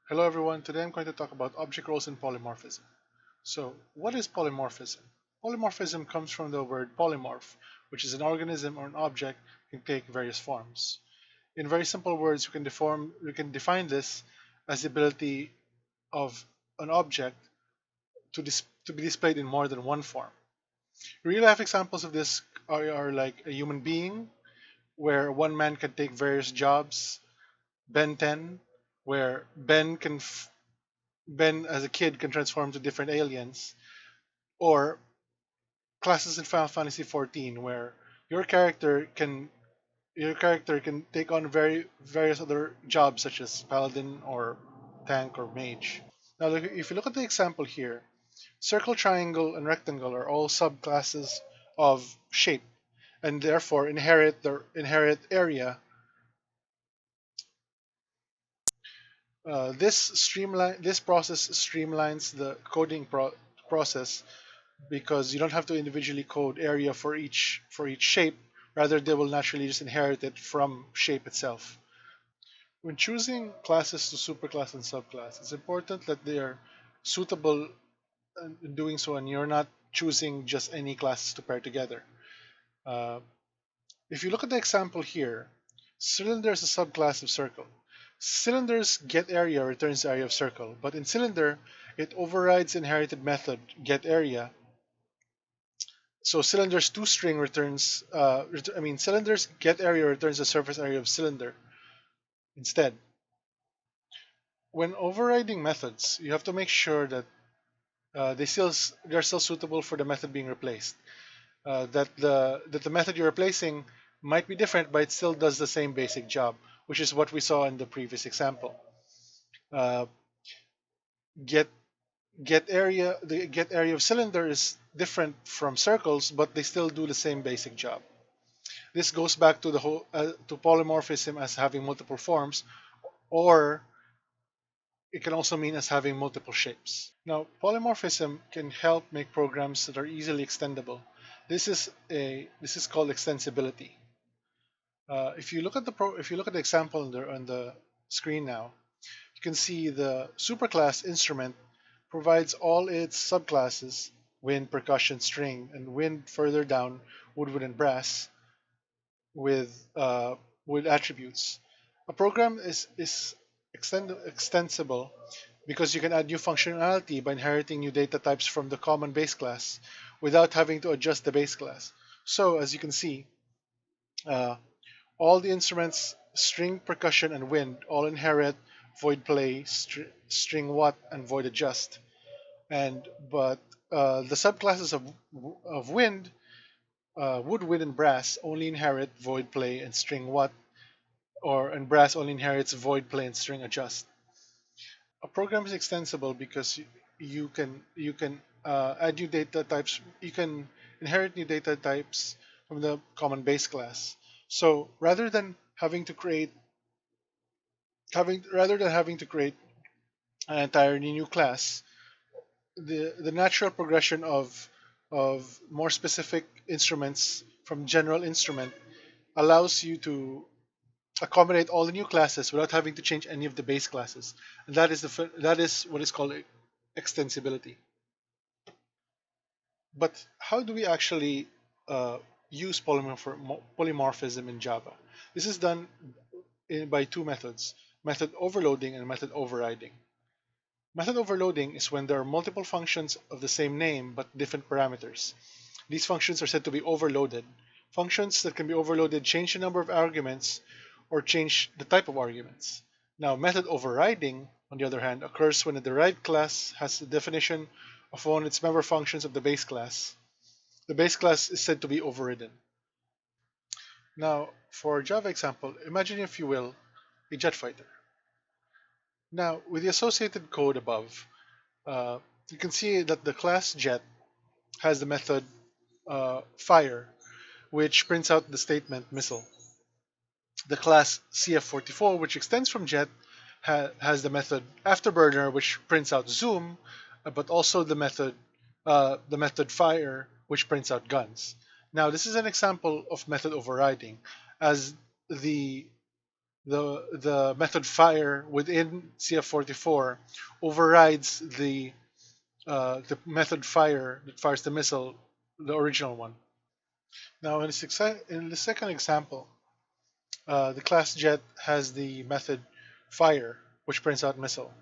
Hello everyone, today I'm going to talk about object roles in polymorphism. So, what is polymorphism? Polymorphism comes from the word polymorph, which is an organism or an object can take various forms. In very simple words, we can define this as the ability of an object to be displayed in more than one form. Real life examples of this are like a human being, where one man can take various jobs, Ben 10, where Ben as a kid can transform to different aliens, or classes in Final Fantasy 14 where your character can your character can take on various other jobs such as paladin or tank or mage. Now, if you look at the example here, circle, triangle, and rectangle are all subclasses of shape, and therefore inherit area. This process streamlines the process because you don't have to individually code area for each shape. Rather, they will naturally just inherit it from shape itself. When choosing classes to superclass and subclass, it's important that they are suitable in doing so, and you're not choosing just any classes to pair together. Uh, if you look at the example here, cylinder is a subclass of circle. Cylinders get area returns the area of circle, but in cylinder, it overrides inherited method get area. So cylinders toString returns, cylinders get area returns the surface area of cylinder instead. When overriding methods, you have to make sure that they're still suitable for the method being replaced. That the method you're replacing might be different, but it still does the same basic job, which is what we saw in the previous example. Uh, get the get area of cylinder is different from circles, but they still do the same basic job. This goes back to the whole to polymorphism as having multiple forms, or it can also mean as having multiple shapes. Now, polymorphism can help make programs that are easily extendable. This is called extensibility. If you look at the example on the screen now, you can see the superclass instrument provides all its subclasses, wind, percussion, string, and wind further down, woodwind and brass, with with attributes. A program is extensible because you can add new functionality by inheriting new data types from the common base class without having to adjust the base class. So as you can see, uh, all the instruments, string, percussion, and wind, all inherit void play, string what, and void adjust. And but the subclasses of wind, wood, wind, and brass only inherit void play and string what, and brass only inherits void play and string adjust. A program is extensible because you can add new data types. You can inherit new data types from the common base class. So rather than having to create an entirely new class, the natural progression of more specific instruments from general instrument allows you to accommodate all the new classes without having to change any of the base classes, and that is what is called extensibility. But how do we actually use polymorphism in Java? This is done by two methods: method overloading and method overriding. Method overloading is when there are multiple functions of the same name but different parameters. These functions are said to be overloaded. Functions that can be overloaded change the number of arguments or change the type of arguments. Now, method overriding, on the other hand, occurs when a derived class has the definition of one of its member functions of the base class. The base class is said to be overridden. Now, for a Java example, imagine, if you will, a jet fighter. Now, with the associated code above, you can see that the class jet has the method fire, which prints out the statement missile. The class CF44, which extends from jet, has the method afterburner, which prints out zoom, but also the method fire, which prints out guns. Now, this is an example of method overriding, as the the method fire within CF44 overrides the method fire that fires the missile, the original one. Now, in the second example, the class jet has the method fire, which prints out missile.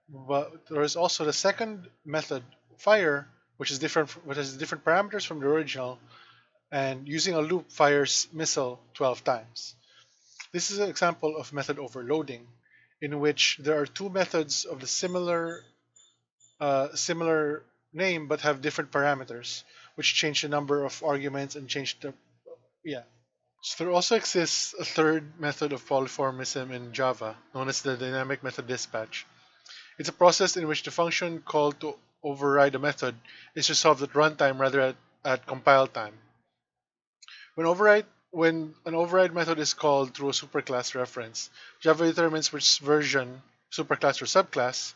But there is also the second method fire, which has different parameters from the original, and using a loop fires missile 12 times. This is an example of method overloading, in which there are two methods of the similar name but have different parameters, which change the number of arguments and change the yeah. So there also exists a third method of polymorphism in Java, known as the dynamic method dispatch. It's a process in which the function called to override a method is resolved at runtime rather at compile time. When an override method is called through a superclass reference, Java determines which version, superclass or subclass,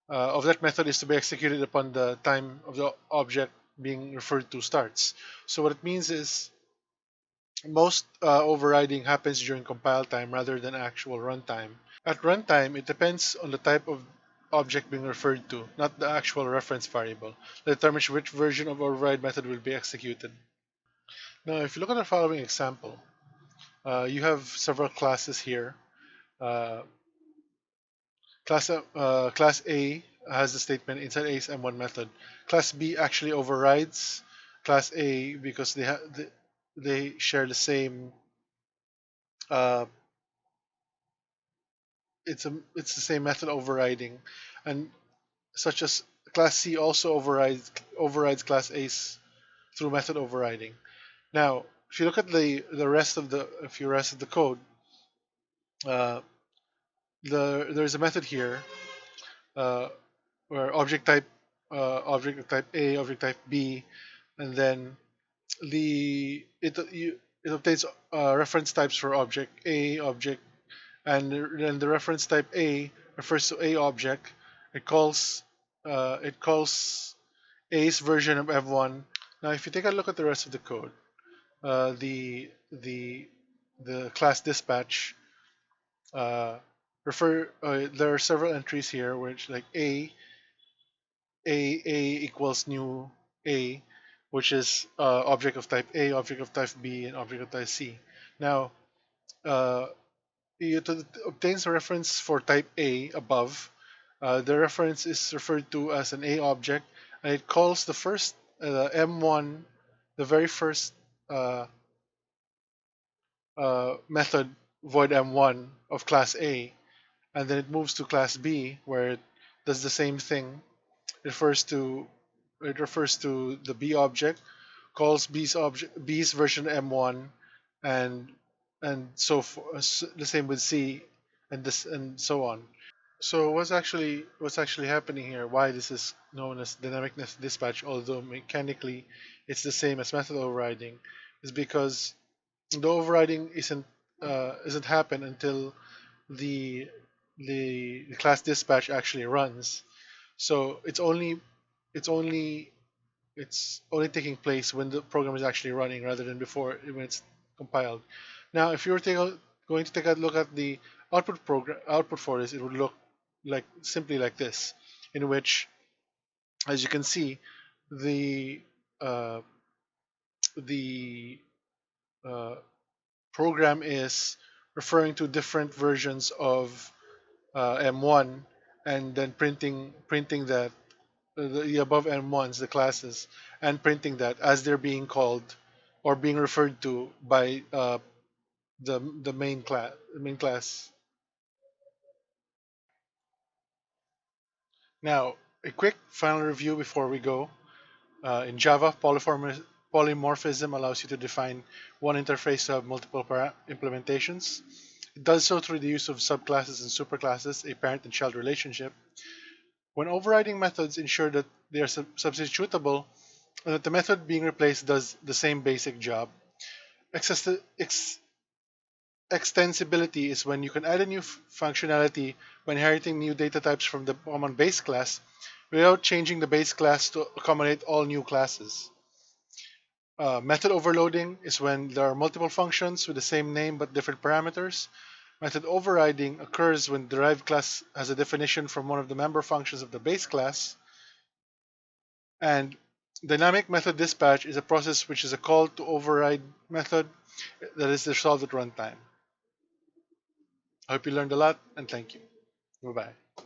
of that method is to be executed upon the time of the object being referred to starts. So what it means is most overriding happens during compile time rather than actual runtime. At runtime, it depends on the type of object being referred to, not the actual reference variable, that determines which version of override method will be executed. Now, if you look at the following example, you have several classes here. Uh, class A has the statement inside A's M1 method. Class B actually overrides class A because they share the same. Uh, it's the same method overriding, and such as class C also overrides class A's through method overriding. Now, if you look at the rest of the code, uh, there's a method here uh, where object of type A, object type B, and then it obtains reference types for object A, object, and then the reference type A refers to A object. It calls A's version of M1. Now, if you take a look at the rest of the code, uh, the the the class dispatch uh, there are several entries here which like a equals new A, which is object of type A, object of type B, and object of type C. Now, uh, it obtains a reference for type A above. The reference is referred to as an A object, and it calls the first M1, the very first uh, method void M1 of class A, and then it moves to class B where it does the same thing. It refers to the B object, calls B's version M1, and the same with C, and so on. So what's actually happening here? Why this is known as dynamic dispatch, although mechanically it's the same as method overriding, is because the overriding isn't happen until the the class dispatch actually runs. So it's only taking place when the program is actually running rather than before when it's compiled. Now, if you were going to take a look at the output for this, it would look like simply like this, in which, as you can see, the uh, the uh, program is referring to different versions of M1 and then printing that the above M1s, the classes, and printing that as they're being called or being referred to by the main class. Now, a quick final review before we go. In Java, polymorphism allows you to define one interface to have multiple implementations. It does so through the use of subclasses and superclasses, a parent and child relationship. When overriding methods ensure that they are substitutable and that the method being replaced does the same basic job. Extensibility is when you can add a new functionality by inheriting new data types from the common base class without changing the base class to accommodate all new classes. Method overloading is when there are multiple functions with the same name but different parameters. Method overriding occurs when the derived class has a definition from one of the member functions of the base class. And dynamic method dispatch is a process which is a call to override method that is resolved at runtime. I hope you learned a lot, and thank you. Bye bye.